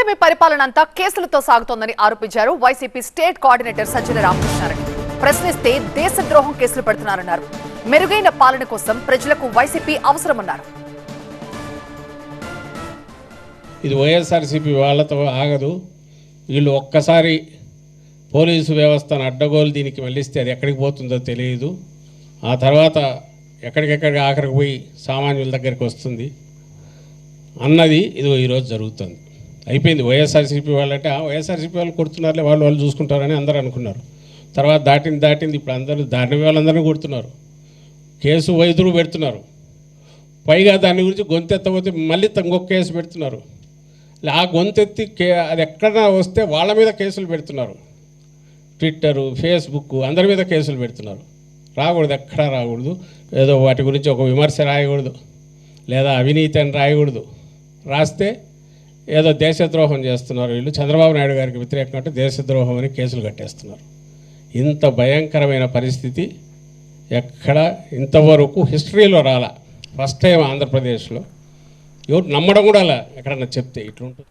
కూటమి పరిపాలన అంతా కేసులతో సాగుతోందని ఆరోపించారు YCP state coordinator Sajjala Ramakrishna Reddy. ప్రశ్నిస్తే దేశద్రోహం కేసులు పెడుతున్నారన్నారు. మెరుగైన పాలన కోసం ప్రజలకు వైసీపీ అవసరమన్నారు. ఇది వైఎస్ఆర్సీపీ వాళ్ళతో ఆగదు. వీళ్ళు ఒక్కసారి పోలీసు వ్యవస్థను అడ్డగోలు దీనికి మళ్ళిస్తే అది ఎక్కడికి పోతుందో తెలియదు. ఆ తర్వాత ఎక్కడికెక్కడికి ఆఖరికి పోయి సామాన్యుల దగ్గరికి వస్తుంది అన్నది ఇది ఈరోజు జరుగుతుంది. అయిపోయింది. వైఎస్ఆర్సీపీ వాళ్ళంటే వైఎస్ఆర్సీపీ వాళ్ళు కొడుతున్నారులే, వాళ్ళు చూసుకుంటారని అందరూ అనుకున్నారు. తర్వాత దాటింది. ఇప్పుడు అందరూ దాటిన వాళ్ళందరినీ కొడుతున్నారు, కేసు వైద్యులు పెడుతున్నారు. పైగా దాని గురించి గొంతెత్తపోతే మళ్ళీ ఇంకొక కేసు పెడుతున్నారు. ఆ గొంతెత్తి అది ఎక్కడన్నా వస్తే వాళ్ళ మీద కేసులు పెడుతున్నారు. ట్విట్టరు, ఫేస్బుక్ అందరి మీద కేసులు పెడుతున్నారు. రాకూడదు, ఎక్కడా రాకూడదు. ఏదో వాటి గురించి ఒక విమర్శ రాయకూడదు, లేదా అవినీతి అని రాయకూడదు. రాస్తే ఏదో దేశద్రోహం చేస్తున్నారు వీళ్ళు. చంద్రబాబు నాయుడు గారికి వ్యతిరేకంగా అంటే దేశద్రోహం అని కేసులు కట్టేస్తున్నారు. ఇంత భయంకరమైన పరిస్థితి ఎక్కడ ఇంతవరకు హిస్టరీలో రాలా. ఫస్ట్ టైం ఆంధ్రప్రదేశ్లో. ఎవరు నమ్మడం కూడా అలా ఎక్కడన్నా చెప్తే ఇట్లుంటుంది.